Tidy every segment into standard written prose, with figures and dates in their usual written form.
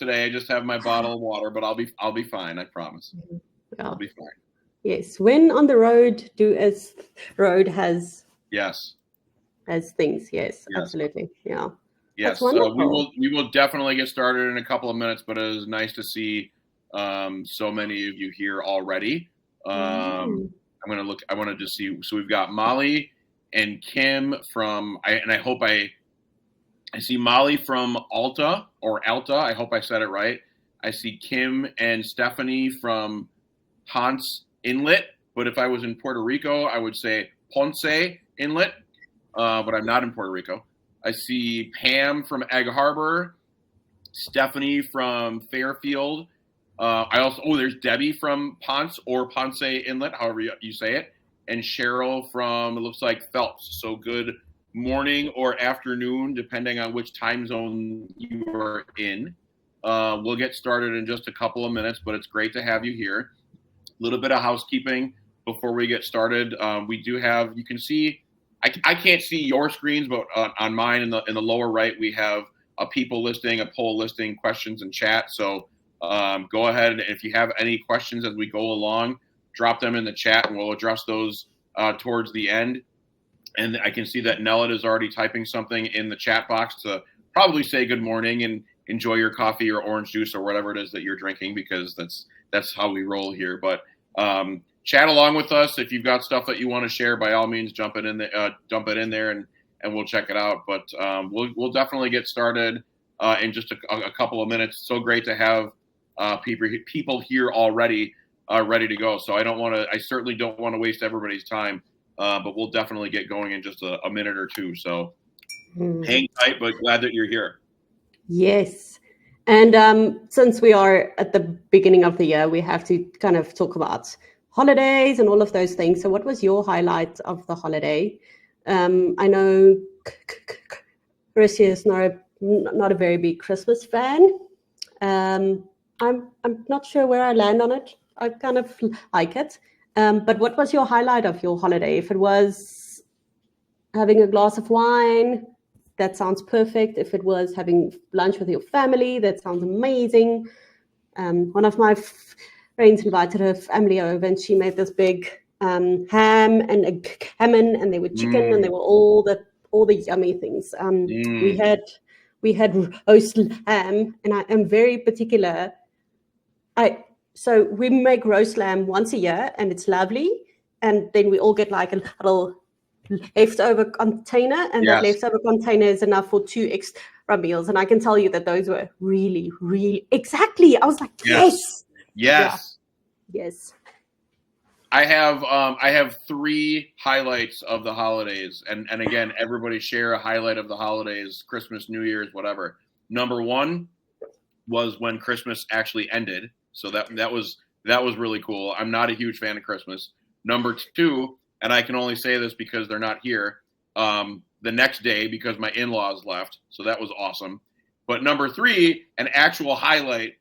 today. I just have my bottle of water, but I'll be fine. I promise. Yeah. I'll be fine. Yes. When on the road, do as road has things. Yes, absolutely. Yeah. Yes. That's wonderful. We will definitely get started in a couple of minutes, but it is nice to see so many of you here already. I'm going to look. I want to just see. So we've got Molly and Kim from. I hope I see Molly from Alta. I hope I said it right. I see Kim and Stephanie from Ponce Inlet. But if I was in Puerto Rico, I would say Ponce Inlet. But I'm not in Puerto Rico. I see Pam from Egg Harbor, Stephanie from Fairfield. There's Debbie from Ponce or Ponce Inlet, however you say it, and Cheryl from, it looks like Phelps. So good morning or afternoon, depending on which time zone you are in. We'll get started in just a couple of minutes, but it's great to have you here. A little bit of housekeeping before we get started. We do have, you can see, I can't see your screens, but on mine in the lower right, we have a people listing, a poll listing, questions, and chat. So go ahead, and if you have any questions as we go along, drop them in the chat, and we'll address those towards the end. And I can see that Nellet is already typing something in the chat box to probably say good morning and enjoy your coffee or orange juice or whatever it is that you're drinking, because that's how we roll here. But chat along with us. If you've got stuff that you want to share, by all means, dump it in there, and we'll check it out. But we'll definitely get started in just a couple of minutes. So great to have people here already ready to go. So I certainly don't want to waste everybody's time, but we'll definitely get going in just a minute or two. So hang tight, but glad that you're here. Yes. And since we are at the beginning of the year, we have to kind of talk about holidays and all of those things. So what was your highlight of the holiday? I know Chris is not a very big Christmas fan. I'm not sure where I land on it. I kind of like it. But what was your highlight of your holiday? If it was having a glass of wine, that sounds perfect. If it was having lunch with your family, that sounds amazing. One of my friends invited her family over, and she made this big ham and a gammon, and they were chicken, and they were all the yummy things. We had roast lamb, and I am very particular. So we make roast lamb once a year, and it's lovely. And then we all get like a little leftover container, and that leftover container is enough for 2 extra meals. And I can tell you that those were really, really exactly. I was like, yes. Yeah. Yes. I have 3 highlights of the holidays, and again, everybody share a highlight of the holidays, Christmas, New Year's, whatever. Number 1 was when Christmas actually ended, so that was really cool. I'm not a huge fan of Christmas. Number 2, and I can only say this because they're not here, the next day, because my in-laws left, so that was awesome. But number 3, an actual highlight,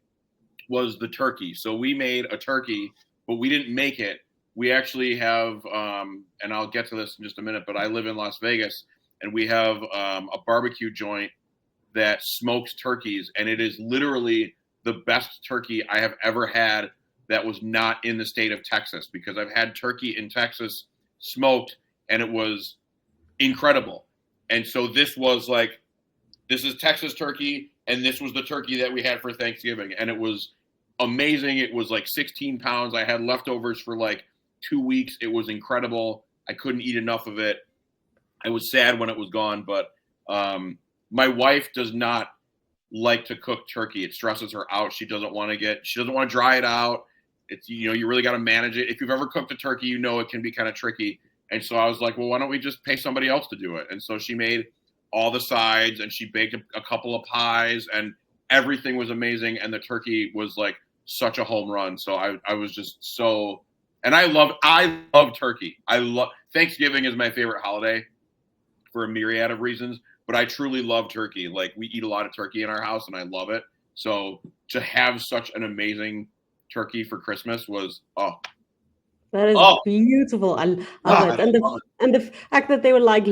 was the turkey. So we made a turkey, but we didn't make it. We actually have, and I'll get to this in just a minute, but I live in Las Vegas, and we have a barbecue joint that smokes turkeys, and it is literally the best turkey I have ever had that was not in the state of Texas, because I've had turkey in Texas smoked, and it was incredible. And so this is Texas turkey, and this was the turkey that we had for Thanksgiving, and it was amazing. It was like 16 pounds. I had leftovers for like 2 weeks. It was incredible. I couldn't eat enough of it. I was sad when it was gone, but my wife does not like to cook turkey. It stresses her out. She doesn't want to dry it out. It's, you really got to manage it. If you've ever cooked a turkey, it can be kind of tricky. And so I was like, well, why don't we just pay somebody else to do it? And so she made all the sides, and she baked a couple of pies, and everything was amazing. And the turkey was like such a home run. So I was just so, and I love turkey. Thanksgiving is my favorite holiday for a myriad of reasons, but I truly love turkey. Like, we eat a lot of turkey in our house, and I love it. So to have such an amazing turkey for Christmas was, That is Oh, beautiful. I love God, it. I love it. And the fact that they were like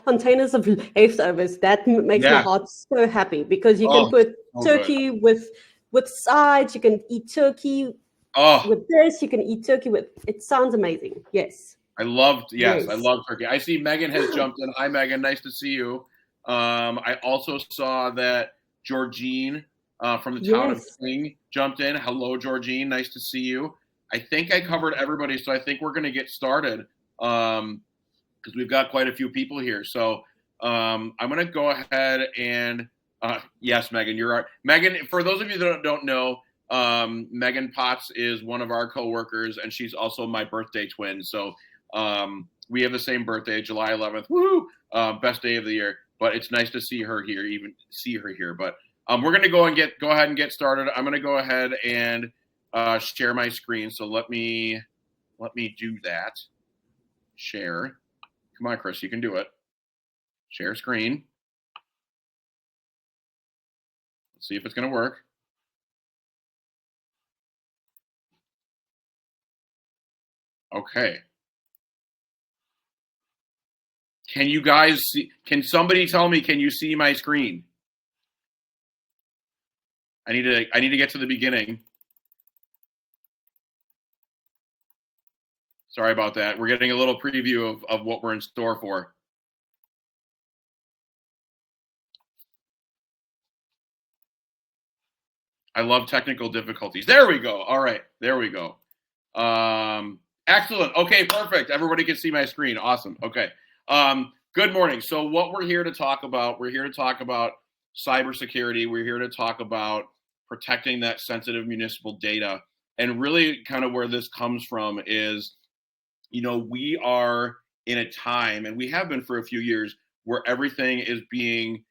containers of leftovers, that makes my Yeah. heart so happy, because you can Oh, put so good. turkey with sides, you can eat turkey Oh, with this, you can eat turkey with, it sounds amazing. Yes. yes, I Yes. love turkey. I see Megan has jumped in. Hi, Megan. Nice to see you. I also saw that Georgine from the town of Yes. King jumped in. Hello, Georgine. Nice to see you. I think I covered everybody, so I think we're going to get started because we've got quite a few people here. So I'm going to go ahead and yes, Megan, you're right. Megan, for those of you that don't know, Megan Potts is one of our coworkers, and she's also my birthday twin. So we have the same birthday, July 11th. Woo! Best day of the year. But it's nice to see her here, even see her here. But we're going to go ahead and get started. I'm going to go ahead and share my screen. So let me do that. Share. Come on, Chris, you can do it. Share screen. Let's see if it's going to work. Okay. Can you guys see? Can somebody tell me? Can you see my screen? I need to get to the beginning. Sorry about that. We're getting a little preview of what we're in store for. I love technical difficulties. There we go. All right. There we go. Excellent. Okay, perfect. Everybody can see my screen. Awesome. Okay. Good morning. So what we're here to talk about, cybersecurity. We're here to talk about protecting that sensitive municipal data. And really kind of where this comes from is, we are in a time, and we have been for a few years, where everything is being,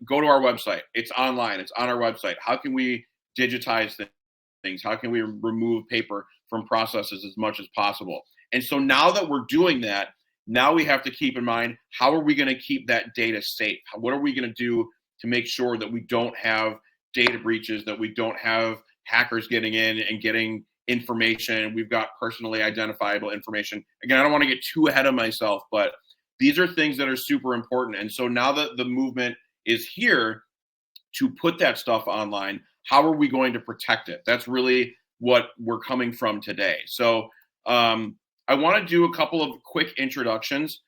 go to our website. It's online. It's on our website. How can we digitize things? How can we remove paper from processes as much as possible? And so now that we're doing that, now we have to keep in mind, how are we going to keep that data safe? What are we going to do to make sure that we don't have data breaches, that we don't have hackers getting in and getting information? We've got personally identifiable information. Again, I don't want to get too ahead of myself, but these are things that are super important. And so now that the movement is here to put that stuff online, how are we going to protect it? That's really what we're coming from today. So I want to do a couple of quick introductions.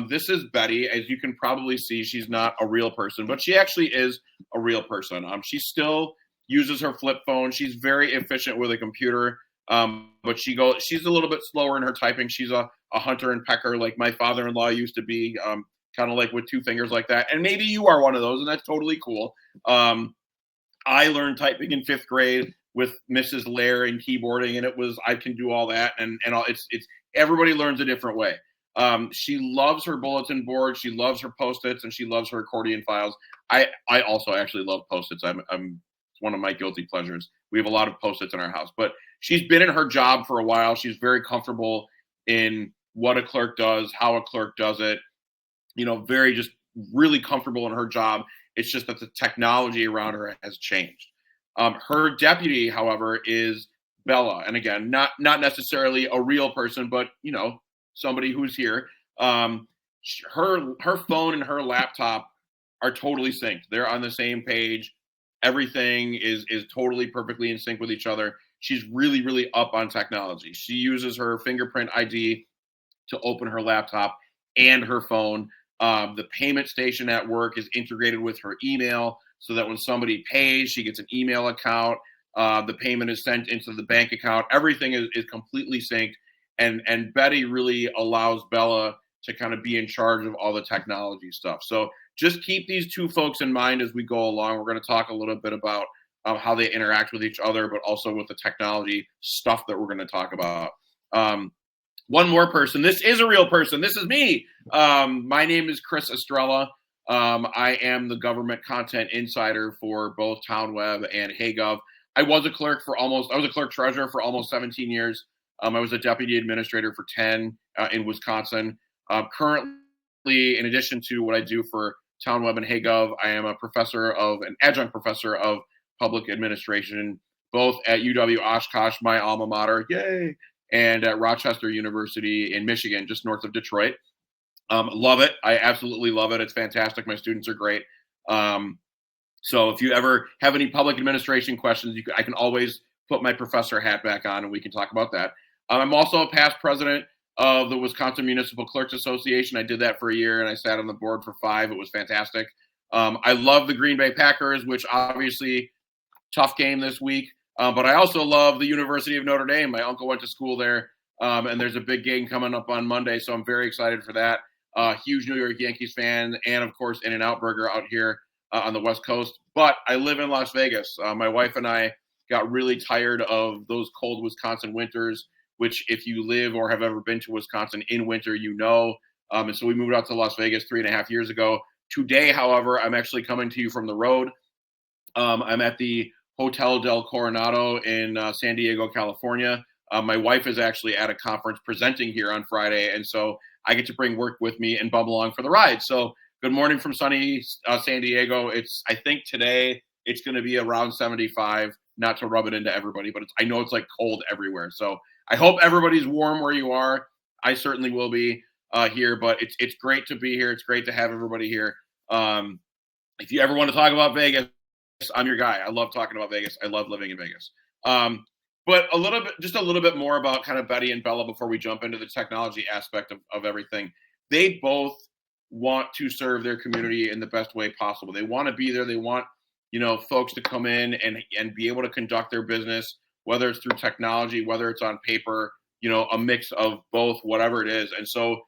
This is Betty. As you can probably see, she's not a real person, but she actually is a real person. She still uses her flip phone. She's very efficient with a computer, but she's a little bit slower in her typing. She's a hunter and pecker like my father-in-law used to be, kind of like with two fingers like that. And maybe you are one of those, and that's totally cool. I learned typing in 5th grade with Mrs. Lair and keyboarding, and it was, I can do all that, and it's everybody learns a different way. She loves her bulletin board, she loves her Post-its, and she loves her accordion files. I also actually love Post-its. It's one of my guilty pleasures. We have a lot of Post-its in our house, but she's been in her job for a while. She's very comfortable in what a clerk does, how a clerk does it. Very just really comfortable in her job. It's just that the technology around her has changed. Her deputy, however, is Bella, and again, not necessarily a real person, but somebody who's here. Her phone and her laptop are totally synced. They're on the same page. Everything is totally perfectly in sync with each other. She's really, really up on technology. She uses her fingerprint ID to open her laptop and her phone. The payment station at work is integrated with her email so that when somebody pays, she gets an email account. The payment is sent into the bank account. Everything is completely synced. And Betty really allows Bella to kind of be in charge of all the technology stuff. So just keep these two folks in mind as we go along. We're going to talk a little bit about how they interact with each other, but also with the technology stuff that we're going to talk about. One more person. This is a real person. This is me. My name is Chris Estrella. I am the government content insider for both TownWeb and HeyGov. I was a clerk treasurer for almost 17 years. I was a deputy administrator for 10 in Wisconsin. Currently, in addition to what I do for TownWeb and HeyGov, I am an adjunct professor of public administration, both at UW Oshkosh, my alma mater, yay, and at Rochester University in Michigan, just north of Detroit. Love it. I absolutely love it. It's fantastic. My students are great. So if you ever have any public administration questions, I can always put my professor hat back on and we can talk about that. I'm also a past president of the Wisconsin Municipal Clerks Association. I did that for a year and I sat on the board for 5. It was fantastic. I love the Green Bay Packers, which obviously tough game this week. But I also love the University of Notre Dame. My uncle went to school there, and there's a big game coming up on Monday, so I'm very excited for that. Huge New York Yankees fan, and of course, In-N-Out Burger out here on the West Coast. But I live in Las Vegas. My wife and I got really tired of those cold Wisconsin winters, which if you live or have ever been to Wisconsin in winter, you know. And so we moved out to Las Vegas 3.5 years ago. Today, however, I'm actually coming to you from the road. I'm at the Hotel del Coronado in San Diego, California. My wife is actually at a conference presenting here on Friday, and so I get to bring work with me and bum along for the ride. So good morning from sunny San Diego. I think today it's going to be around 75, not to rub it into everybody, but I know it's like cold everywhere. So I hope everybody's warm where you are. I certainly will be here, but it's great to be here. It's great to have everybody here. If you ever want to talk about Vegas, I'm your guy. I love talking about Vegas. I love living in Vegas. But just a little bit more about kind of Betty and Bella before we jump into the technology aspect of everything. They both want to serve their community in the best way possible. They want to be there. They want, folks to come in and be able to conduct their business, whether it's through technology, whether it's on paper, a mix of both, whatever it is. And so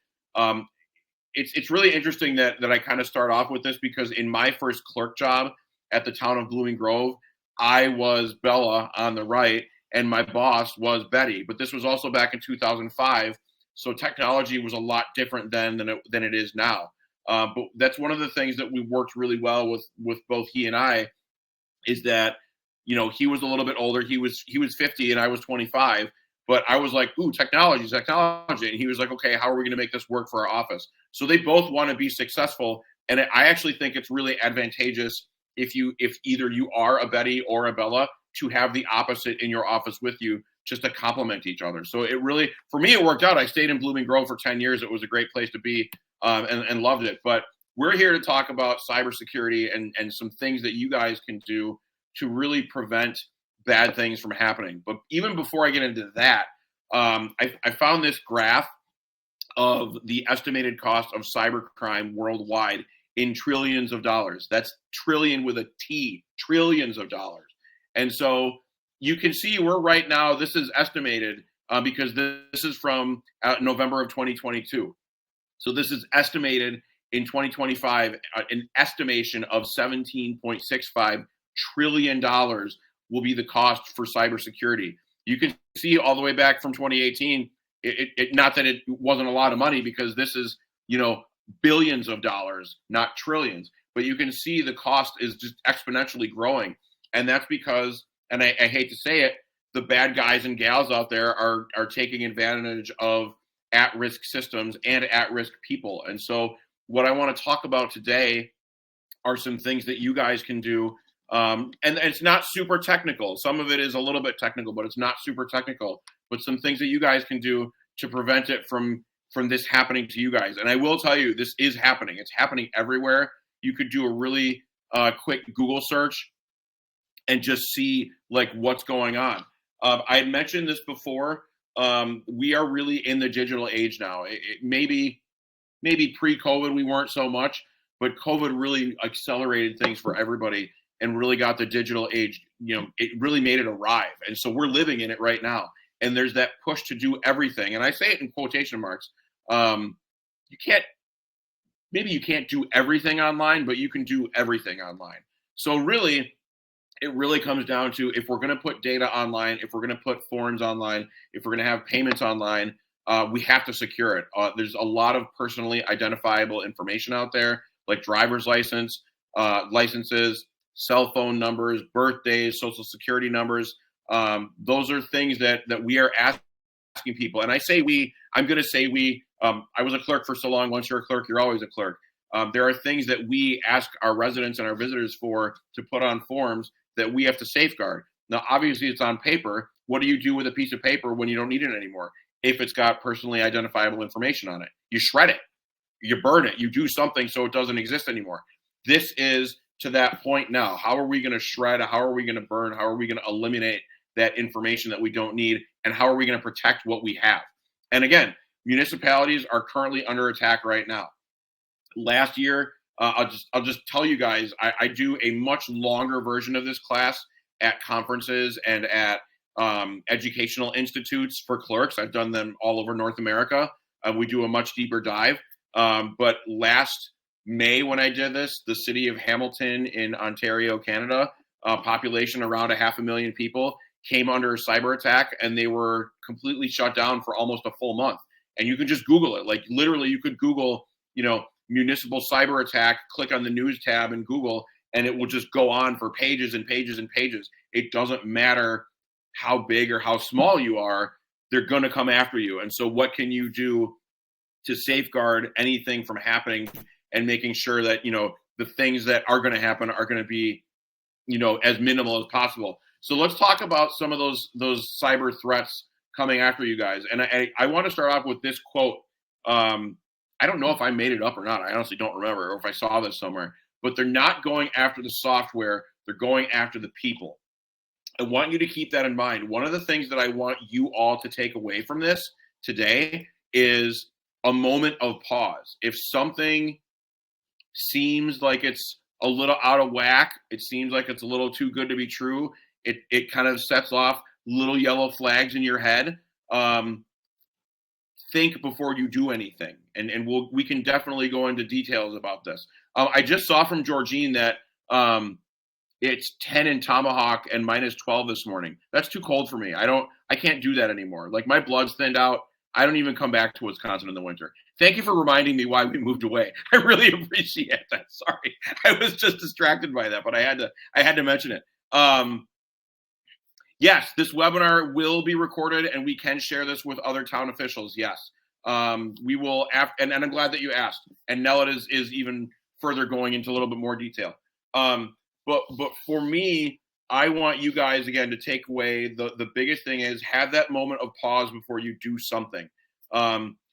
it's really interesting that I kind of start off with this because in my first clerk job at the town of Blooming Grove, I was Bella on the right and my boss was Betty. But this was also back in 2005. So technology was a lot different then than it is now. But that's one of the things that we worked really well with both he and I is that, he was a little bit older. He was 50 and I was 25. But I was like, ooh, technology. And he was like, okay, how are we going to make this work for our office? So they both want to be successful. And I actually think it's really advantageous if either you are a Betty or a Bella to have the opposite in your office with you just to complement each other. So it really, for me, it worked out. I stayed in Blooming Grove for 10 years. It was a great place to be and loved it. But we're here to talk about cybersecurity and some things that you guys can do to really prevent bad things from happening. But even before I get into that, I found this graph of the estimated cost of cybercrime worldwide in trillions of dollars. That's trillion with a T, trillions of dollars. And so you can see we're right now, this is estimated because this is from November of 2022. So this is estimated in 2025, an estimation of $17.65 trillion will be the cost for cybersecurity. You can see all the way back from 2018, not that it wasn't a lot of money because this is, billions of dollars, not trillions, but you can see the cost is just exponentially growing. And that's because, and I hate to say it, the bad guys and gals out there are taking advantage of at-risk systems and at-risk people. And so what I want to talk about today are some things that you guys can do. And it's not super technical. Some of it is a little bit technical, but it's not super technical. But some things that you guys can do to prevent it from this happening to you guys. And I will tell you, this is happening. It's happening everywhere. You could do a really quick Google search and just see what's going on. I had mentioned this before. We are really in the digital age now. Maybe pre-COVID we weren't so much, but COVID really accelerated things for everybody and really got the digital age. It really made it arrive, and so we're living in it right now. And there's that push to do everything, and I say it in quotation marks. You can't do everything online, but you can do everything online. So really, it really comes down to if we're going to put data online, if we're going to put forms online, if we're going to have payments online, we have to secure it. There's a lot of personally identifiable information out there, like driver's license, licenses, cell phone numbers, birthdays, social security numbers. Those are things that we are asking people. And I say we, I'm going to say we. I was a clerk for so long. Once you're a clerk, you're always a clerk. There are things that we ask our residents and our visitors for to put on forms that we have to safeguard. Now, obviously, it's on paper. what do you do with a piece of paper when you don't need it anymore? If it's got personally identifiable information on it, you shred it, you burn it, you do something so it doesn't exist anymore. This is to that point now. How are we going to shred? How are we going to burn? How are we going to eliminate that information that we don't need? And how are we going to protect what we have? And again, municipalities are currently under attack right now. Last year, I'll just tell you guys, I do a much longer version of this class at conferences and at educational institutes for clerks. I've done them all over North America. We do a much deeper dive. But last May, when I did this, the city of Hamilton in Ontario, Canada, population around 500,000 people, came under a cyber attack, and they were completely shut down for almost a full month. And you can just Google it. Like literally, you could Google, municipal cyber attack, click on the news tab in Google, and it will just go on for pages and pages and pages. It doesn't matter how big or how small you are, they're going to come after you. And so what can you do to safeguard anything from happening and making sure that, the things that are going to happen are going to be, as minimal as possible. So let's talk about some of those cyber threats coming after you guys. And I want to start off with this quote. I don't know if I made it up or not. I honestly don't remember, or if I saw this somewhere, but they're not going after the software. They're going after the people. I want you to keep that in mind. One of the things that I want you all to take away from this today is a moment of pause. If something seems like it's a little out of whack, it seems like it's a little too good to be true, it kind of sets off little yellow flags in your head. Think before you do anything, and we can definitely go into details about this. I just saw from Georgine that it's 10 in Tomahawk and minus 12 this morning. That's too cold for me. I can't do that anymore. Like, my blood's thinned out. I don't even come back to Wisconsin in the winter. Thank you for reminding me why we moved away. I really appreciate that. Sorry, I was just distracted by that, but I had to mention it. Yes, this webinar will be recorded, and we can share this with other town officials. Yes, we will. And I'm glad that you asked. And Nellet is even further going into a little bit more detail. But for me, I want you guys, again, to take away the biggest thing is have that moment of pause before you do something.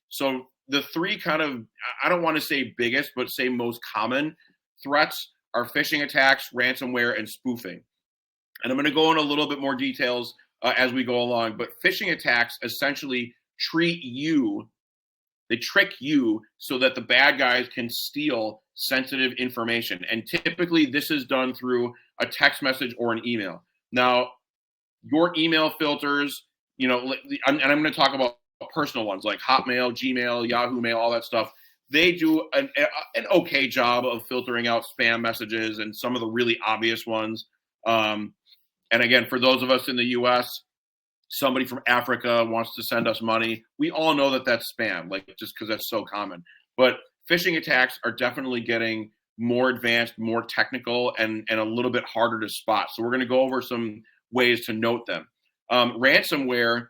So the three kind of, I don't want to say biggest, but say most common threats are phishing attacks, ransomware, and spoofing. And I'm going to go in a little bit more details as we go along. But phishing attacks essentially trick you so that the bad guys can steal sensitive information. And typically this is done through a text message or an email. Now, your email filters, and I'm going to talk about personal ones like Hotmail, Gmail, Yahoo Mail, all that stuff. They do an okay job of filtering out spam messages and some of the really obvious ones. And again, for those of us in the U.S., somebody from Africa wants to send us money. We all know that that's spam, like just because that's so common. But phishing attacks are definitely getting more advanced, more technical, and a little bit harder to spot. So we're going to go over some ways to note them. Ransomware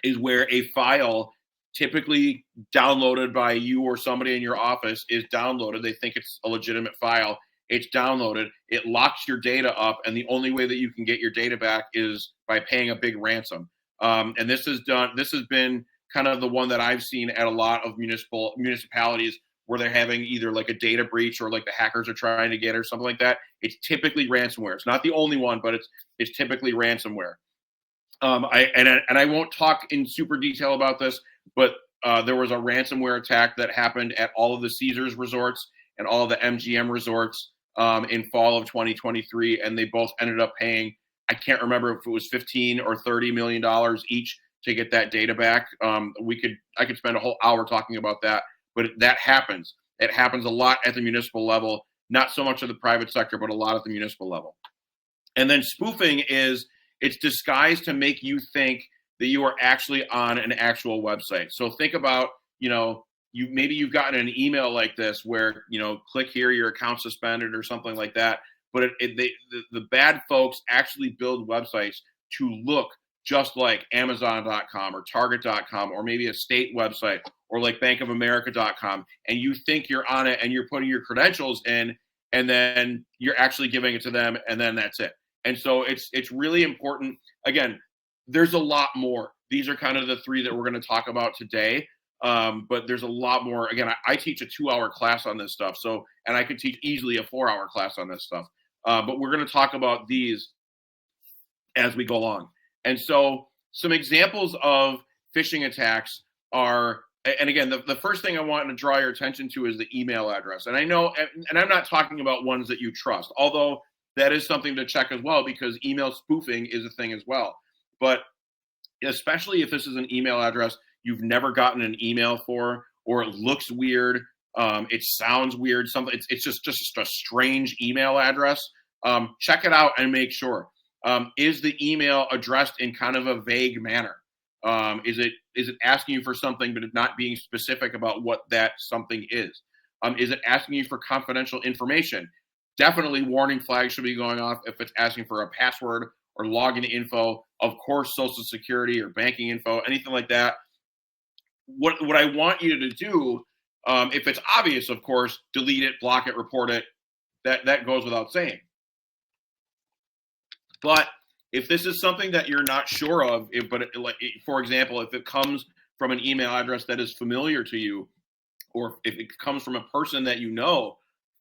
is where a file typically downloaded by you or somebody in your office is downloaded. They think it's a legitimate file. It's downloaded, it locks your data up, and the only way that you can get your data back is by paying a big ransom. And this has been kind of the one that I've seen at a lot of municipalities where they're having either like a data breach or like the hackers are trying to get or something like that. It's typically ransomware. It's not the only one, but it's typically ransomware. I won't talk in super detail about this, but there was a ransomware attack that happened at all of the Caesars resorts and all of the MGM resorts in fall of 2023, and they both ended up paying, I can't remember if it was $15 or $30 million each to get that data back. I could spend a whole hour talking about that, but that happens. It happens a lot at the municipal level, not so much at the private sector, but a lot at the municipal level. And then spoofing it's disguised to make you think that you are actually on an actual website. So think about, you've gotten an email like this where, click here, your account suspended or something like that. But the bad folks actually build websites to look just like Amazon.com or Target.com or maybe a state website or like bankofamerica.com. And you think you're on it and you're putting your credentials in, and then you're actually giving it to them, and then that's it. And so it's really important. Again, There's a lot more. These are kind of the three that we're going to talk about today. But there's a lot more. Again, I teach a 2-hour class on this stuff. So, and I could teach easily a 4-hour class on this stuff. But we're going to talk about these as we go along. And so some examples of phishing attacks are, and again, the first thing I want to draw your attention to is the email address. And I know, and I'm not talking about ones that you trust, although that is something to check as well, because email spoofing is a thing as well. But especially if this is an email address you've never gotten an email for, or it looks weird, it sounds weird, something, it's just a strange email address, check it out and make sure. Is the email addressed in kind of a vague manner? Is it asking you for something but not being specific about what that something is? Is it asking you for confidential information? Definitely warning flags should be going off if it's asking for a password or login info, of course, social security or banking info, anything like that. What I want you to do, if it's obvious, of course, delete it, block it, report it. That goes without saying. But if this is something that you're not sure of, for example, if it comes from an email address that is familiar to you, or if it comes from a person that you know,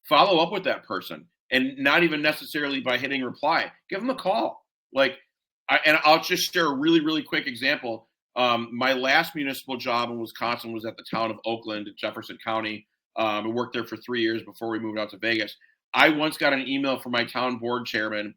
follow up with that person, and not even necessarily by hitting reply. Give them a call. And I'll just share a really, really quick example. My last municipal job in Wisconsin was at the town of Oakland, Jefferson County. I worked there for 3 years before we moved out to Vegas. I once got an email from my town board chairman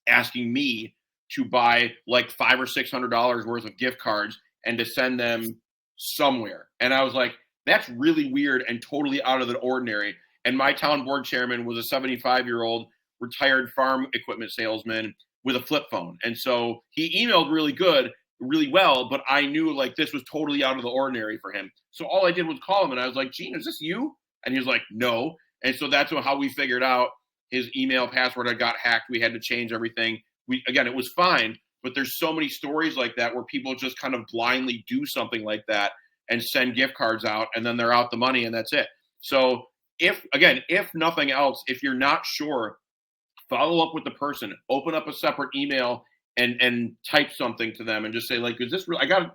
asking me to buy like $500 or $600 worth of gift cards and to send them somewhere. And I was like, that's really weird and totally out of the ordinary. And my town board chairman was a 75-year-old retired farm equipment salesman with a flip phone. And so he emailed really well, but I knew like this was totally out of the ordinary for him. So all I did was call him and I was like, Gene, is this you? And he was like, no. And so that's how we figured out his email password had got hacked. We had to change everything. Again, it was fine, but there's so many stories like that where people just kind of blindly do something like that and send gift cards out, and then they're out the money and that's it. So if nothing else, if you're not sure, follow up with the person, open up a separate email and type something to them and just say like, is this real? I got,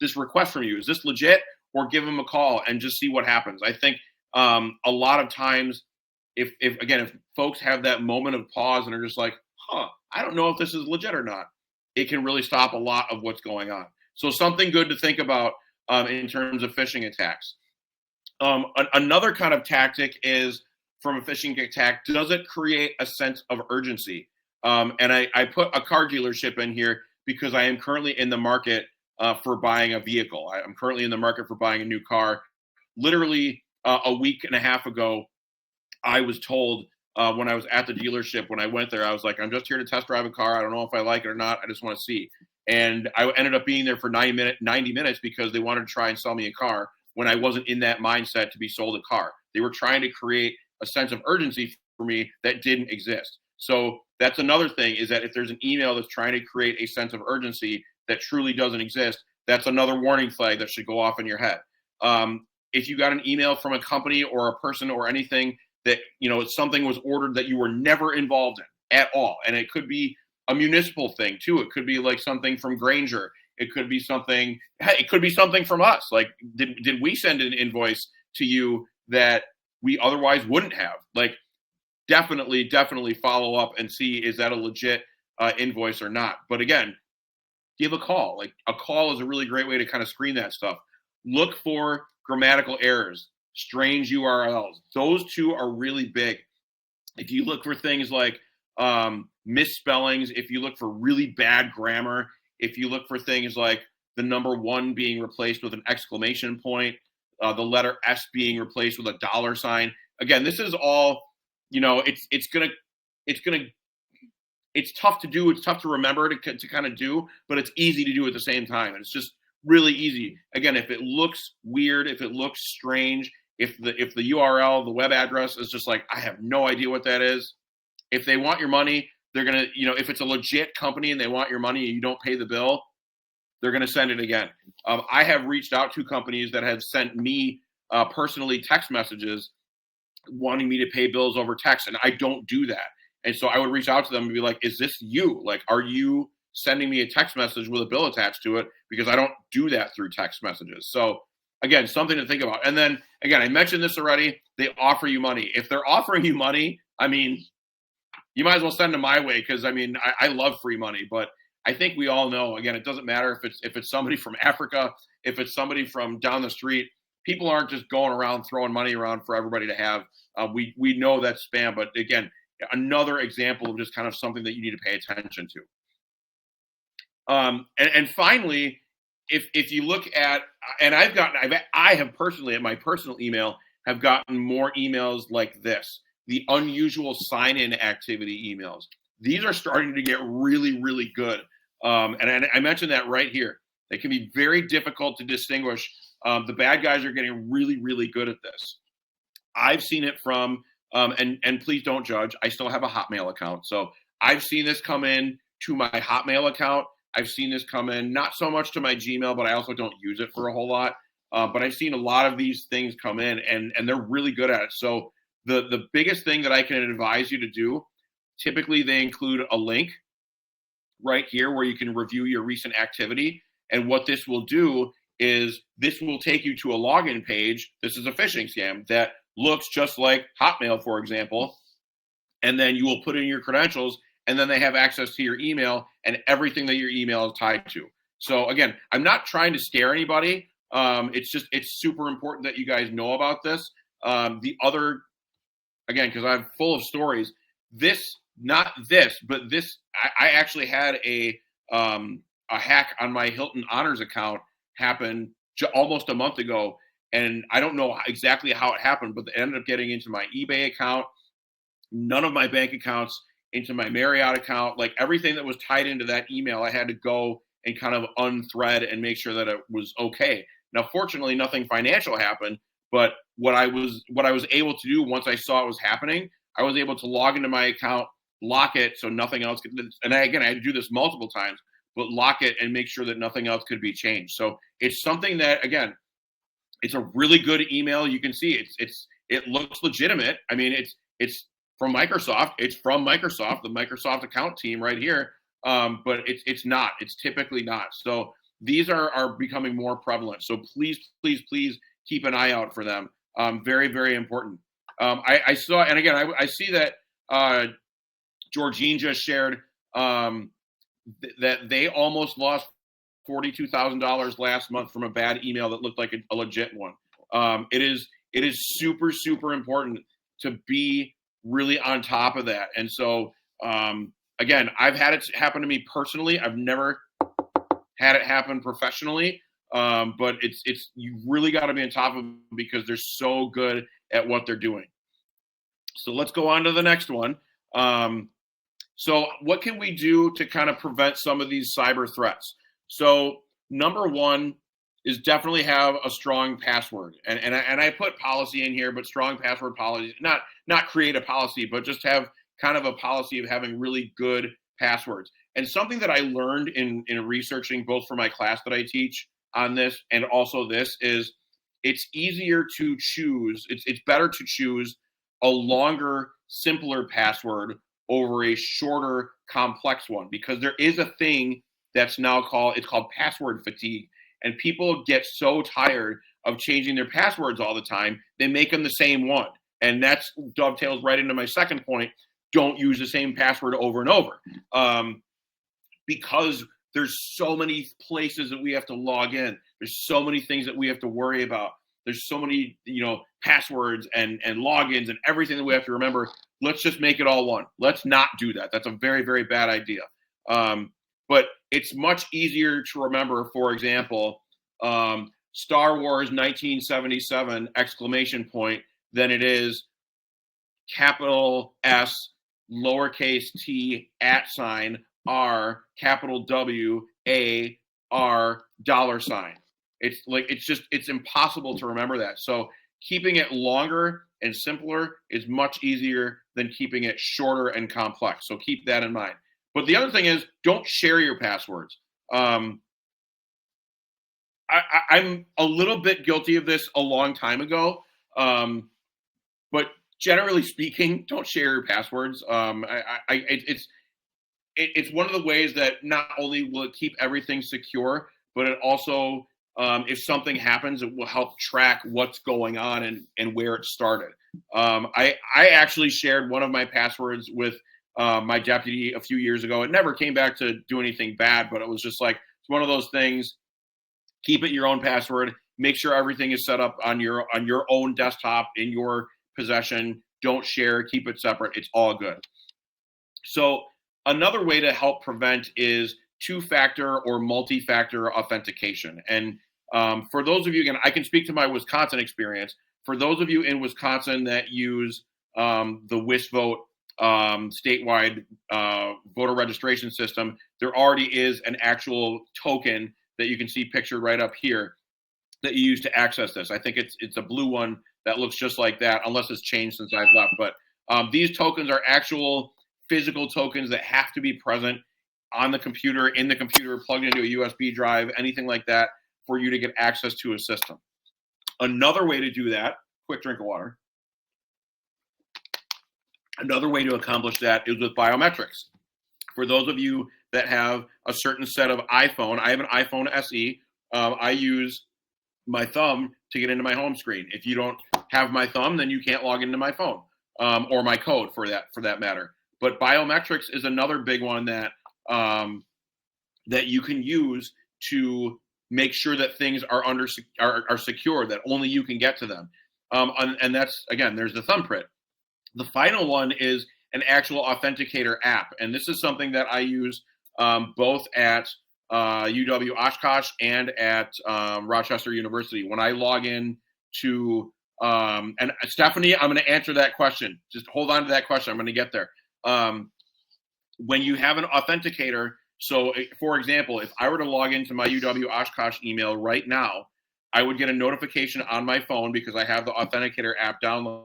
this request from you. Is this legit? Or give them a call and just see what happens. I think a lot of times, if folks have that moment of pause and are just like, I don't know if this is legit or not, it can really stop a lot of what's going on. So something good to think about in terms of phishing attacks. Another kind of tactic is, from a phishing attack, does it create a sense of urgency? And I put a car dealership in here because I am currently in the market for buying a vehicle. I'm currently in the market for buying a new car. Literally a week and a half ago, I was told when I was at the dealership, when I went there, I was like, I'm just here to test drive a car. I don't know if I like it or not. I just want to see. And I ended up being there for 90 minutes because they wanted to try and sell me a car when I wasn't in that mindset to be sold a car. They were trying to create a sense of urgency for me that didn't exist. So that's another thing, is that if there's an email that's trying to create a sense of urgency that truly doesn't exist, that's another warning flag that should go off in your head. If you got an email from a company or a person or anything that, something was ordered that you were never involved in at all, and it could be a municipal thing too. It could be like something from Granger. It could be something from us. Like, did we send an invoice to you that we otherwise wouldn't have? Like, definitely follow up and see, is that a legit invoice or not? But again, give a call. Like, a call is a really great way to kind of screen that stuff. Look for grammatical errors, strange URLs. Those two are really big. If you look for things like misspellings, if you look for really bad grammar, if you look for things like the number 1 being replaced with an exclamation point, the letter S being replaced with a $sign. Again, this is all, it's tough to do. It's tough to remember to kind of do, but it's easy to do at the same time. And it's just really easy. Again, if it looks weird, if it looks strange, if the URL, the web address is just like, I have no idea what that is. If they want your money, they're going to, if it's a legit company and they want your money and you don't pay the bill, they're going to send it again. I have reached out to companies that have sent me personally text messages wanting me to pay bills over text, and I don't do that. And so I would reach out to them and be like, is this you? Like, are you sending me a text message with a bill attached to it, because I don't do that through text messages. So again, something to think about. And then again, I mentioned this already, they offer you money. If they're offering you money, I mean, you might as well send them my way, because I mean, I love free money. But I think we all know, again, it doesn't matter if it's somebody from Africa, if it's somebody from down the street. People aren't just going around throwing money around for everybody to have. We know that's spam, but again, another example of just kind of something that you need to pay attention to. And finally, if you look at, and I have personally at my personal email have gotten more emails like this, the unusual sign-in activity emails. These are starting to get really, really good. And I mentioned that right here. They can be very difficult to distinguish. The bad guys are getting really, really good at this. I've seen it from, and please don't judge, I still have a Hotmail account. So I've seen this come in to my Hotmail account. I've seen this come in, not so much to my Gmail, but I also don't use it for a whole lot. But I've seen a lot of these things come in, and they're really good at it. So the biggest thing that I can advise you to do, typically they include a link right here where you can review your recent activity. And what this will do is this will take you to a login page. This is a phishing scam that looks just like Hotmail, for example. And then you will put in your credentials, and then they have access to your email and everything that your email is tied to. So again, I'm not trying to scare anybody. It's super important that you guys know about this. The other, again, because I'm full of stories, not this, but this, I actually had a hack on my Hilton Honors account happen almost a month ago. And I don't know exactly how it happened, but it ended up getting into my eBay account, none of my bank accounts, into my Marriott account, like everything that was tied into that email, I had to go and kind of unthread and make sure that it was okay. Now, fortunately, nothing financial happened, but what I was able to do once I saw it was happening, I was able to log into my account, lock it so nothing else could, and I had to do this multiple times, but lock it and make sure that nothing else could be changed. So it's something that, again, it's a really good email. You can see it looks legitimate. I mean, it's from Microsoft. It's from Microsoft, the Microsoft account team right here. But it's not. It's typically not. So these are becoming more prevalent. So please, please, please keep an eye out for them. Very, very important. I saw, and again, I see that Georgine just shared that they almost lost $42,000 last month from a bad email that looked like a legit one. It is super, super important to be really on top of that. And so, again, I've had it happen to me personally. I've never had it happen professionally, but it's you really got to be on top of them because they're so good at what they're doing. So let's go on to the next one. So what can we do to kind of prevent some of these cyber threats? So number one is definitely have a strong password. And I put policy in here, but strong password policy, not create a policy, but just have kind of a policy of having really good passwords. And something that I learned in researching both for my class that I teach on this and also this is it's easier to choose. It's better to choose a longer, simpler password over a shorter, complex one, because there is a thing that's now called password fatigue. And people get so tired of changing their passwords all the time, they make them the same one. And that's dovetails right into my second point. Don't use the same password over and over. Because there's so many places that we have to log in. There's so many things that we have to worry about. There's so many, passwords and logins and everything that we have to remember. Let's just make it all one. Let's not do that. That's a very, very bad idea. But it's much easier to remember, for example, Star Wars 1977 ! Than it is capital S, lowercase t, @ R, W, A, R, $. It's impossible to remember that. So keeping it longer and simpler is much easier than keeping it shorter and complex. So keep that in mind. But the other thing is, don't share your passwords. I'm a little bit guilty of this a long time ago, but generally speaking, don't share your passwords. it's one of the ways that not only will it keep everything secure, but it also, if something happens, it will help track what's going on and where it started. I actually shared one of my passwords with my deputy a few years ago. It never came back to do anything bad, but it was just like, it's one of those things. Keep it your own password. Make sure everything is set up on your own desktop in your possession. Don't share. Keep it separate. It's all good. So another way to help prevent is two-factor or multi-factor authentication. And for those of you, again, I can speak to my Wisconsin experience. For those of you in Wisconsin that use the WisVote statewide voter registration system, there already is an actual token that you can see pictured right up here that you use to access this. I think it's a blue one that looks just like that, unless it's changed since I've left. But these tokens are actual physical tokens that have to be present on the computer, in the computer, plugged into a USB drive, anything like that, for you to get access to a system. Another way to do that, quick drink of water. Another way to accomplish that is with biometrics. For those of you that have a certain set of iPhone, I have an iPhone SE. I use my thumb to get into my home screen. If you don't have my thumb, then you can't log into my phone, or my code for that matter. But biometrics is another big one that that you can use to make sure that things are secure, that only you can get to them. And that's, again, there's the thumbprint. The final one is an actual authenticator app. And this is something that I use both at UW Oshkosh and at Rochester University. When I log in to, and Stephanie, I'm going to answer that question. Just hold on to that question. I'm going to get there. When you have an authenticator, so for example, if I were to log into my UW Oshkosh email right now, I would get a notification on my phone because I have the authenticator app downloaded.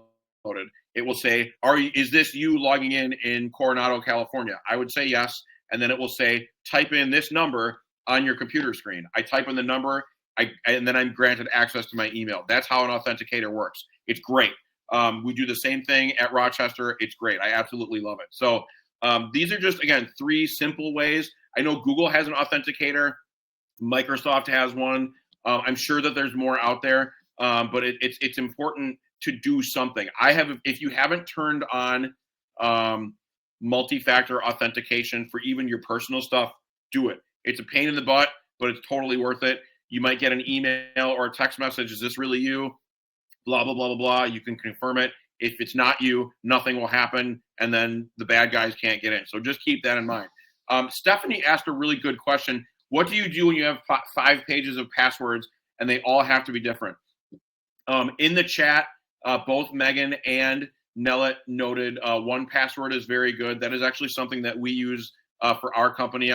It will say, is this you logging in Coronado, California? I would say yes. And then it will say, type in this number on your computer screen. I type in the number, and then I'm granted access to my email. That's how an authenticator works. It's great. We do the same thing at Rochester. It's great. I absolutely love it. So these are just, again, 3 simple ways. I know Google has an authenticator. Microsoft has one. I'm sure that there's more out there, but it's important to do something. If you haven't turned on multi-factor authentication for even your personal stuff, do it. It's a pain in the butt, but it's totally worth it. You might get an email or a text message. Is this really you? Blah, blah, blah, blah, blah. You can confirm it. If it's not you, nothing will happen, and then the bad guys can't get in. So just keep that in mind. Stephanie asked a really good question. What do you do when you have 5 pages of passwords and they all have to be different? In the chat, both Megan and Nellet noted 1Password is very good. That is actually something that we use for our company.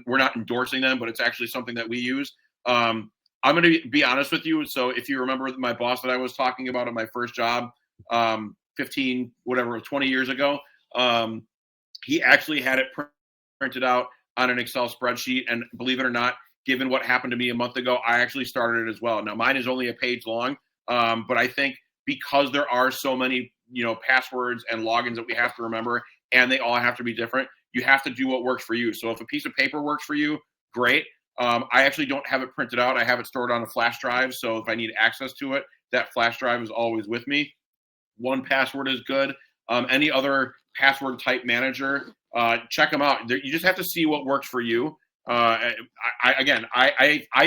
We're not endorsing them, but it's actually something that we use. I'm going to be honest with you. So if you remember my boss that I was talking about at my first job, 20 years ago, he actually had it printed out on an Excel spreadsheet. And believe it or not, given what happened to me a month ago, I actually started it as well. Now mine is only a page long, but I think because there are so many, passwords and logins that we have to remember, and they all have to be different, you have to do what works for you. So if a piece of paper works for you, great. I actually don't have it printed out. I have it stored on a flash drive. So if I need access to it, that flash drive is always with me. 1Password is good. Any other password type manager, check them out. You just have to see what works for you. I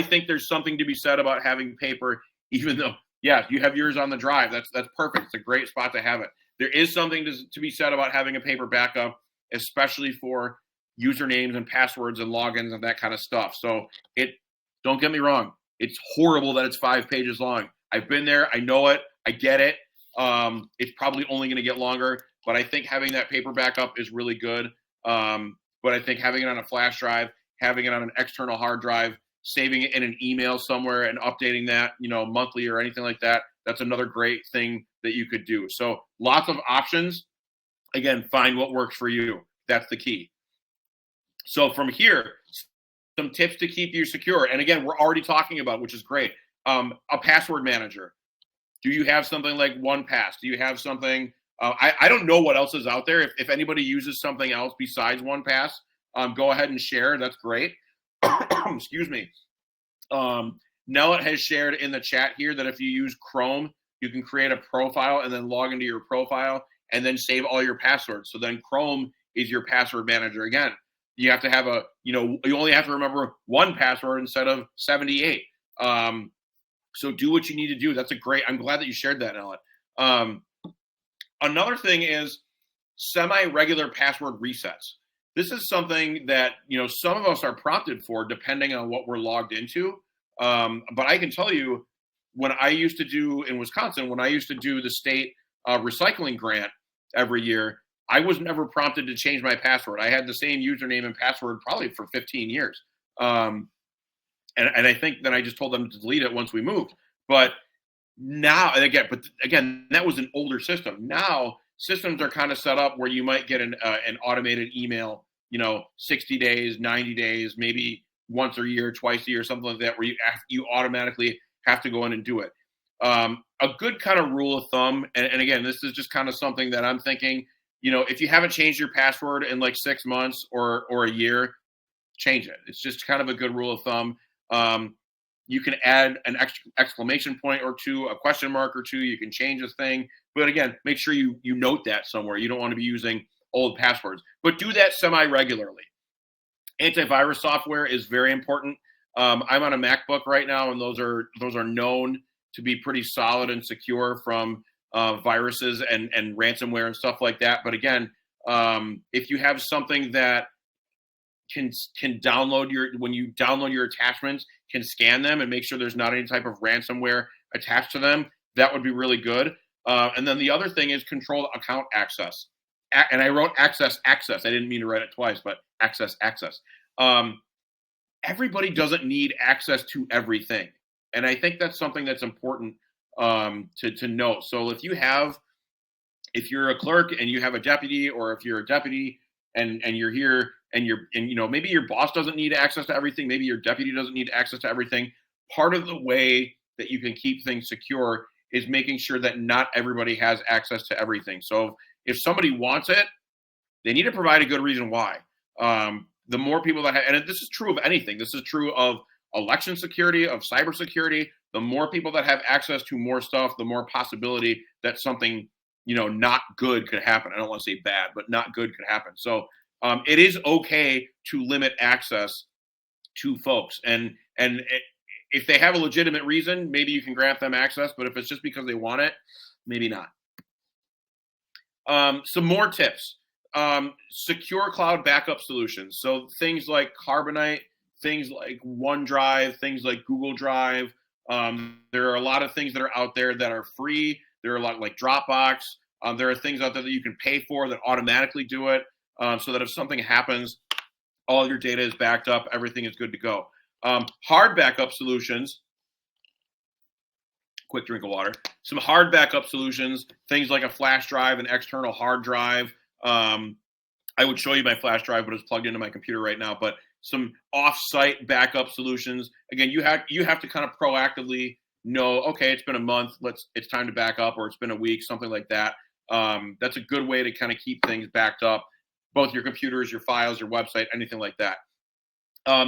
think there's something to be said about having paper, even though, yeah, you have yours on the drive. That's perfect. It's a great spot to have it. There is something to be said about having a paper backup, especially for usernames and passwords and logins and that kind of stuff. So don't get me wrong. It's horrible that it's 5 pages long. I've been there. I know it. I get it. It's probably only going to get longer, but I think having that paper backup is really good. But I think having it on a flash drive, having it on an external hard drive, saving it in an email somewhere and updating that, monthly or anything like that, that's another great thing that you could do. So lots of options. Again, find what works for you. That's the key. So from here, some tips to keep you secure. And again, we're already talking about, which is great, a password manager. Do you have something like 1Pass? Do you have something? I don't know what else is out there. If anybody uses something else besides 1Pass, go ahead and share. That's great. Excuse me. Nellet has shared in the chat here that if you use Chrome, you can create a profile and then log into your profile and then save all your passwords. So then Chrome is your password manager again. You have to have you only have to remember one password instead of 78. So do what you need to do. I'm glad that you shared that, Nellet. Another thing is semi-regular password resets. This is something that, some of us are prompted for depending on what we're logged into. But I can tell you, when I used to do in Wisconsin, when I used to do the state recycling grant every year, I was never prompted to change my password. I had the same username and password probably for 15 years. And I think that I just told them to delete it once we moved. But now, again, that was an older system. Now, systems are kind of set up where you might get an automated email, 60 days, 90 days, maybe once a year, twice a year, something like that, where you automatically have to go in and do it. A good kind of rule of thumb, and again, this is just kind of something that I'm thinking, if you haven't changed your password in like 6 months or a year, change it. It's just kind of a good rule of thumb. You can add an exclamation point or two, a question mark or two. You can change this thing. But again, make sure you note that somewhere. You don't want to be using old passwords. But do that semi-regularly. Antivirus software is very important. I'm on a MacBook right now, and those are known to be pretty solid and secure from viruses and ransomware and stuff like that. But again, if you have something that can download when you download your attachments, can scan them and make sure there's not any type of ransomware attached to them, that would be really good. And then the other thing is control account access. And I wrote access. I didn't mean to write it twice, but access. Everybody doesn't need access to everything. And I think that's something that's important to note. So if you're a clerk and you have a deputy, or if you're a deputy and you're here and maybe your boss doesn't need access to everything, maybe your deputy doesn't need access to everything. Part of the way that you can keep things secure is making sure that not everybody has access to everything. So if somebody wants it, they need to provide a good reason why. The more people that have, and this is true of anything. This is true of election security, of cybersecurity. The more people that have access to more stuff, the more possibility that something, not good could happen. I don't want to say bad, but not good could happen. So it is okay to limit access to folks. And if they have a legitimate reason, maybe you can grant them access. But if it's just because they want it, maybe not. Some more tips. Secure cloud backup solutions. So things like Carbonite, things like OneDrive, things like Google Drive. There are a lot of things that are out there that are free. There are a lot like Dropbox. There are things out there that you can pay for that automatically do it, so that if something happens, all your data is backed up, everything is good to go. Hard backup solutions. Quick drink of water. Some hard backup solutions, things like a flash drive, an external hard drive. I would show you my flash drive, but it's plugged into my computer right now. But some off-site backup solutions. Again, you have to kind of proactively know, okay, it's been a month, it's time to back up, or it's been a week, something like that. That's a good way to kind of keep things backed up, both your computers, your files, your website, anything like that.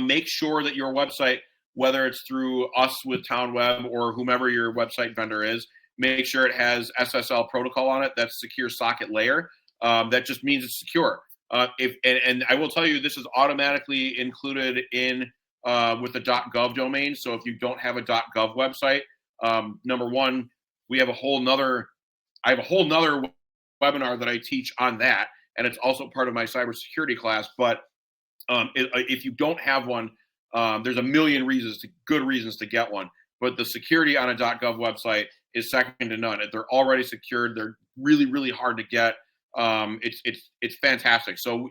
Make sure that your website, whether it's through us with TownWeb or whomever your website vendor is, make sure it has SSL protocol on it. That's secure socket layer. That just means it's secure. And I will tell you, this is automatically included in with the .gov domain. So if you don't have a .gov website, number one, I have a whole nother webinar that I teach on that, and it's also part of my cybersecurity class. But if you don't have one, there's a million good reasons to get one. But the security on a .gov website is second to none. They're already secured. They're really, really hard to get. It's fantastic. So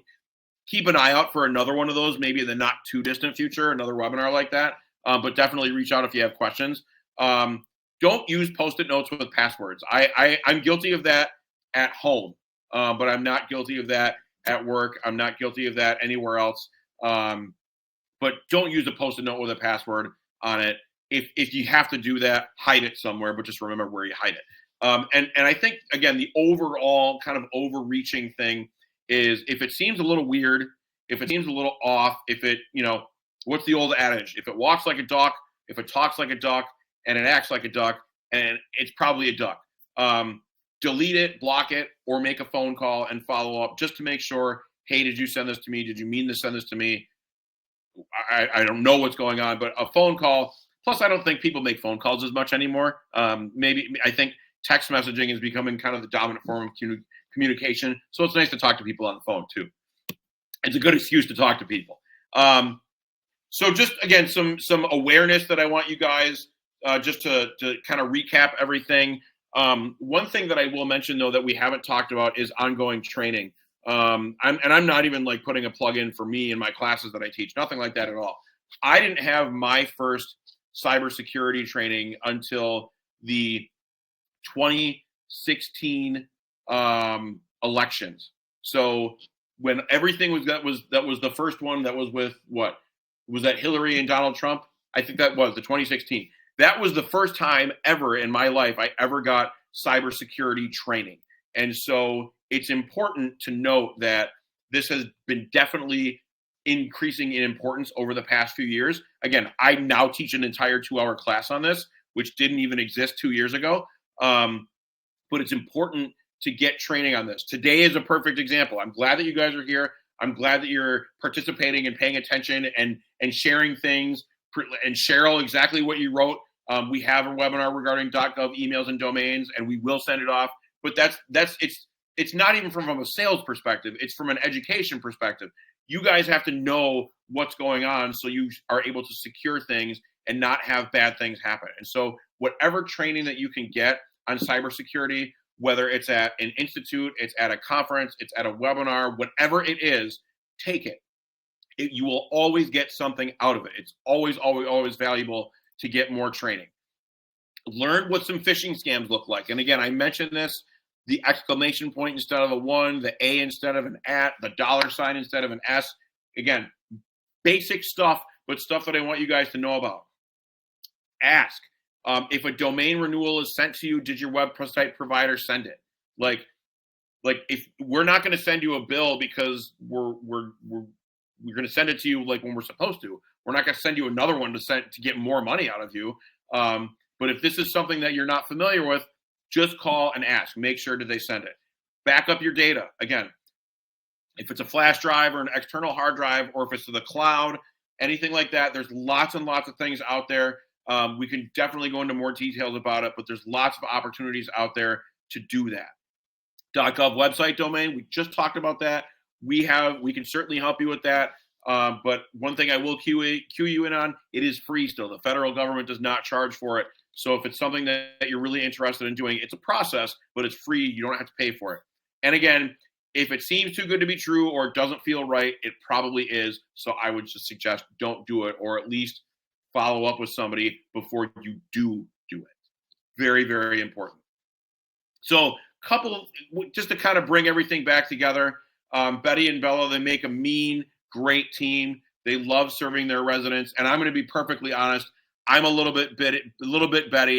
keep an eye out for another one of those, maybe in the not too distant future, another webinar like that. But definitely reach out if you have questions. Don't use Post-it notes with passwords. I'm guilty of that at home, but I'm not guilty of that at work. I'm not guilty of that anywhere else. But don't use a Post-it note with a password on it. If you have to do that, hide it somewhere, but just remember where you hide it. And I think, again, the overall kind of overreaching thing is, if it seems a little weird, if it seems a little off, if it, what's the old adage? If it walks like a duck, if it talks like a duck, and it acts like a duck, and it's probably a duck. Delete it, block it, or make a phone call and follow up just to make sure, hey, did you send this to me? Did you mean to send this to me? I don't know what's going on, but a phone call. Plus, I don't think people make phone calls as much anymore. I think text messaging is becoming kind of the dominant form of communication. So it's nice to talk to people on the phone too. It's a good excuse to talk to people. So just again, some awareness that I want you guys just to kind of recap everything. One thing that I will mention though that we haven't talked about is ongoing training. I'm not even like putting a plug in for me in my classes that I teach, nothing like that at all. I didn't have my first cybersecurity training until the 2016 elections. So when everything that was the first one that was with what was that Hillary and Donald Trump? I think that was the 2016. That was the first time ever in my life I ever got cybersecurity training. And so it's important to note that this has been definitely increasing in importance over the past few years. Again, I now teach an entire 2-hour class on this, which didn't even exist 2 years ago. But it's important to get training on this. Today is a perfect example. I'm glad that you guys are here. I'm glad that you're participating and paying attention and sharing things. And Cheryl, exactly what you wrote. We have a webinar regarding .gov emails and domains, and we will send it off. But it's not even from a sales perspective. It's from an education perspective. You guys have to know what's going on so you are able to secure things and not have bad things happen. And so whatever training that you can get on cybersecurity, whether it's at an institute, it's at a conference, it's at a webinar, whatever it is, take it. You will always get something out of it. It's always, always, always valuable to get more training. Learn what some phishing scams look like. And again, I mentioned this, the exclamation point instead of a 1, the A instead of an @ the $ instead of an S. Again, basic stuff, but stuff that I want you guys to know about. Ask. If a domain renewal is sent to you, did your website provider send it? Like if we're not going to send you a bill because we're going to send it to you like when we're supposed to. We're not going to send you another one to get more money out of you. But if this is something that you're not familiar with, just call and ask. Make sure that they send it. Back up your data. Again, if it's a flash drive or an external hard drive, or if it's to the cloud, anything like that, there's lots and lots of things out there. We can definitely go into more details about it, but there's lots of opportunities out there to do that. .gov website domain, we just talked about that. We can certainly help you with that. But one thing I will cue you in on, it is free still. The federal government does not charge for it. So if it's something that you're really interested in doing, it's a process, but it's free. You don't have to pay for it. And again, if it seems too good to be true or it doesn't feel right, it probably is. So I would just suggest don't do it, or at least follow up with somebody before you do it. Very, very important. So just to kind of bring everything back together, Betty and Bella, they make a great team. They love serving their residents. And I'm going to be perfectly honest, I'm a little bit Betty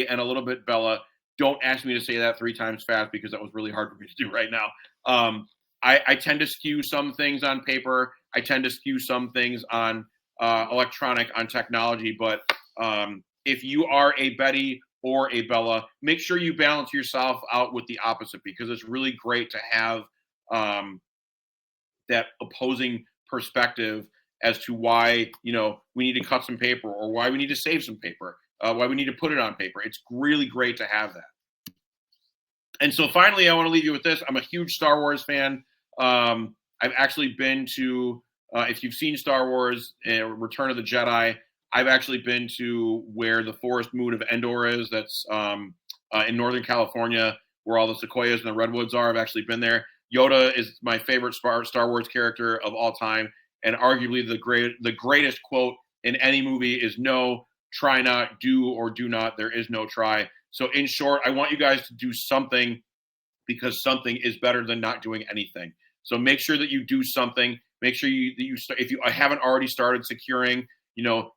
and a little bit Bella. Don't ask me to say that 3 times fast because that was really hard for me to do right now. I tend to skew some things on paper. I tend to skew some things on electronic, on technology. But if you are a Betty or a Bella, make sure you balance yourself out with the opposite, because it's really great to have that opposing perspective as to why we need to cut some paper, or why we need to save some paper, why we need to put it on paper. It's really great to have that. And so finally, I want to leave you with this. I'm a huge Star Wars fan. I've actually been to, if you've seen Star Wars, Return of the Jedi, I've actually been to where the forest moon of Endor is. That's in Northern California, where all the sequoias and the redwoods are. I've actually been there. Yoda is my favorite Star Wars character of all time. And arguably the greatest quote in any movie is no, try not, do or do not. There is no try. So in short, I want you guys to do something, because something is better than not doing anything. So make sure that you do something. Make sure if you haven't already started securing,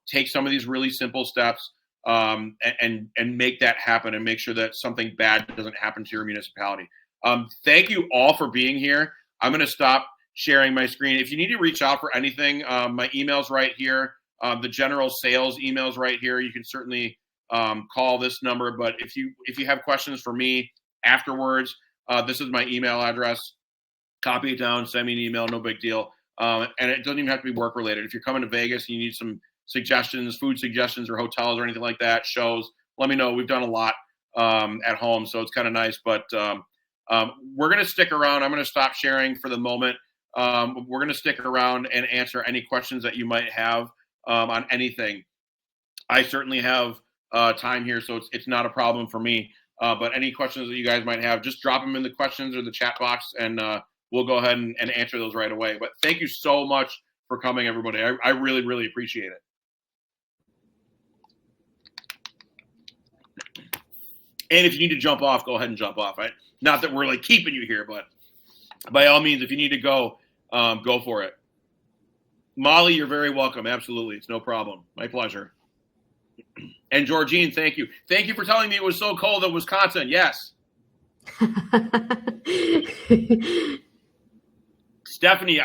take some of these really simple steps and make that happen, and make sure that something bad doesn't happen to your municipality. Thank you all for being here. I'm going to stop sharing my screen. If you need to reach out for anything, my email's right here. The general sales email's right here. You can certainly call this number. But if you have questions for me afterwards, this is my email address. Copy it down, send me an email, no big deal. And it doesn't even have to be work related. If you're coming to Vegas and you need some suggestions, food suggestions or hotels or anything like that, shows, let me know. We've done a lot at home, so it's kind of nice. But we're going to stick around. I'm going to stop sharing for the moment. We're going to stick around and answer any questions that you might have on anything. I certainly have time here, so it's not a problem for me. But any questions that you guys might have, just drop them in the questions or the chat box, and we'll go ahead and answer those right away. But thank you so much for coming, everybody. I really, really appreciate it. And if you need to jump off, go ahead and jump off. Right? Not that we're like keeping you here, but by all means, if you need to go for it. Molly, you're very welcome. Absolutely. It's no problem. My pleasure. And Georgine, thank you. Thank you for telling me it was so cold in Wisconsin. Yes. Stephanie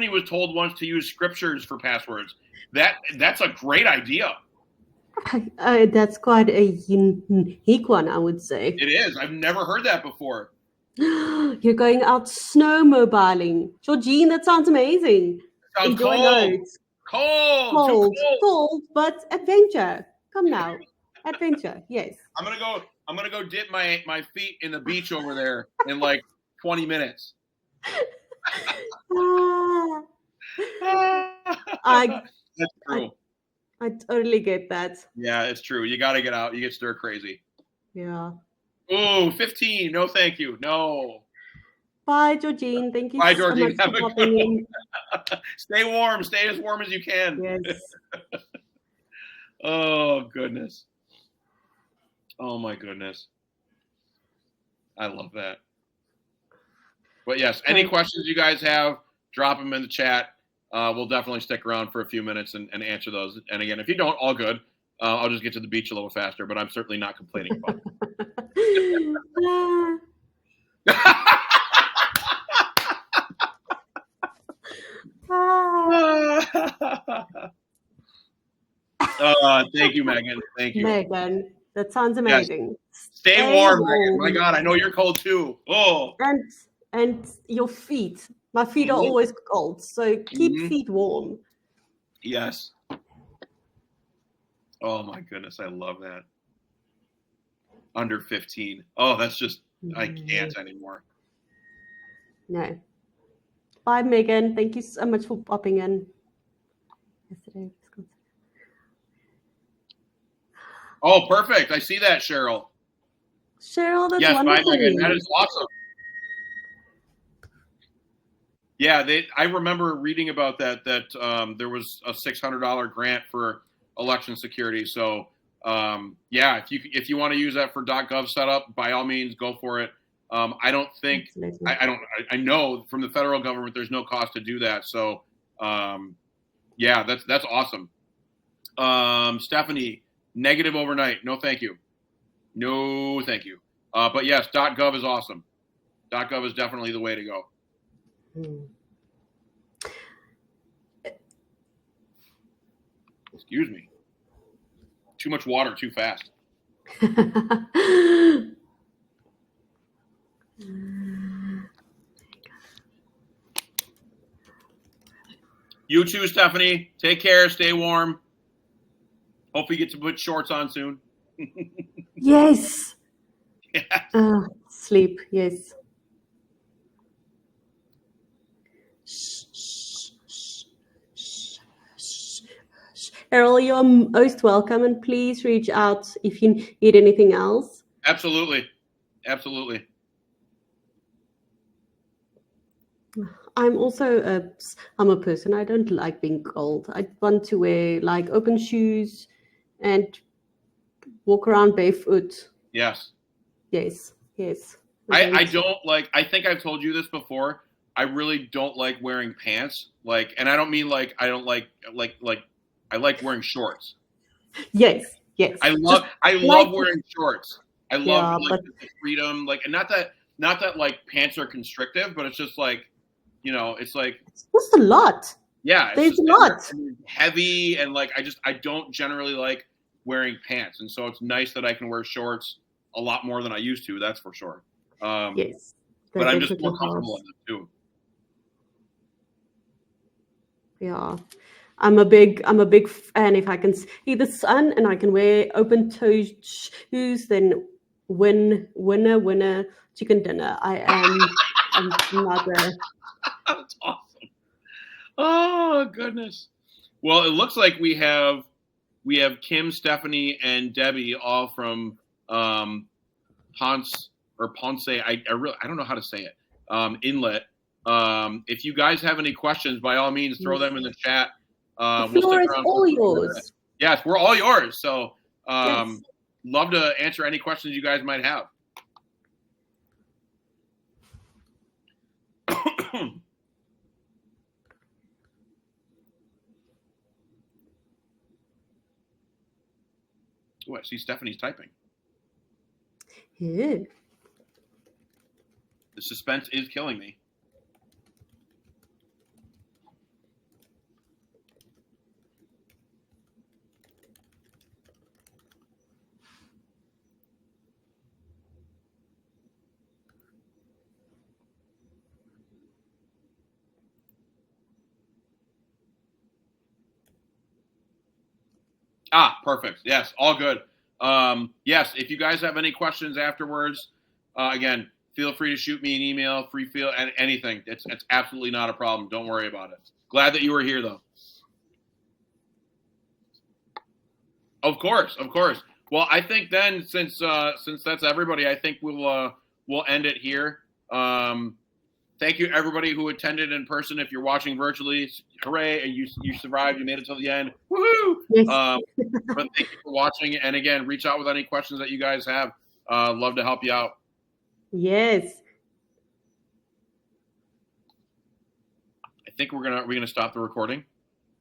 was told once to use scriptures for passwords. That's a great idea. That's quite a unique one, I would say. It is. I've never heard that before. You're going out snowmobiling. Georgine, that sounds amazing. Sounds cold, but adventure. Come now. Adventure, yes. I'm gonna go dip my feet in the beach over there in like 20 minutes. That's true. I totally get that. Yeah, it's true. You got to get out. You get stir crazy. Yeah. Oh, 15. No, thank you. No. Bye, Georgine. Thank you so Georgine. much for popping in. Stay warm. Stay as warm as you can. Yes. Oh, goodness. Oh, my goodness. I love that. But, yes, any questions you guys have, drop them in the chat. We'll definitely stick around for a few minutes and answer those. And again, if you don't, all good. I'll just get to the beach a little faster, but I'm certainly not complaining about it. Thank you, Megan. Thank you. Megan, that sounds amazing. Yes. Stay warm, Megan. My God, I know you're cold too. Oh. And your feet. My feet are always cold, so keep feet warm. Yes. Oh, my goodness. I love that. Under 15. Oh, that's just, I can't anymore. No. Bye, Megan. Thank you so much for popping in. Yesterday. Oh, perfect. I see that, Cheryl. Cheryl, that's wonderful. Bye, Megan. That is awesome. Yeah, I remember reading about that there was a $600 grant for election security. So, yeah, if you want to use that for .gov setup, by all means, go for it. I don't think I know from the federal government there's no cost to do that. So, yeah, that's awesome. Stephanie, negative overnight. No, thank you. No, thank you. But yes, .gov is awesome. .gov is definitely the way to go. Excuse me. Too much water, too fast. You too, Stephanie. Take care. Stay warm. Hope you get to put shorts on soon. Yes. Sleep. Yes. Errol, you're most welcome, and please reach out if you need anything else. Absolutely. Absolutely. I'm also I'm a person. I don't like being cold. I want to wear like open shoes and walk around barefoot. Yes. Yes. Yes. I don't like, I think I've told you this before. I really don't like wearing pants. Like, and I don't mean like, I don't like I like wearing shorts. Yes. Yes. I love wearing shorts. I love the freedom, like, and not that like pants are constrictive, but it's just like, it's like, it's just a lot. yeah, it's There's just a lot. heavy, and like I don't generally like wearing pants, and so it's nice that I can wear shorts a lot more than I used to. That's for sure. Yes, But that I'm just more definitely comfortable helps. in them too. Yeah. I'm a big fan. If I can see the sun and I can wear open toe shoes, then winner, chicken dinner. I'm not a That's awesome. Oh goodness. Well, it looks like we have Kim, Stephanie, and Debbie all from Ponce or Ponce. I don't know how to say it. Inlet. If you guys have any questions, by all means, throw them in the chat. the We'll stick floor is around for all a few minutes. yours. Yes, we're all yours. So Yes. love to answer any questions you guys might have. Oh, I see Stephanie's typing. Yeah. The suspense is killing me. Perfect. Yes, all good. Yes, if you guys have any questions afterwards, again, feel free to shoot me an email, anything. It's absolutely not a problem. Don't worry about it. Glad that you were here, though. Of course. Well, I think then, since that's everybody, I think we'll end it here. Thank you, everybody who attended in person. If you're watching virtually, hooray! You survived. You made it till the end. Woohoo! Yes. But thank you for watching. And again, reach out with any questions that you guys have. Love to help you out. Yes. I think we're gonna stop the recording.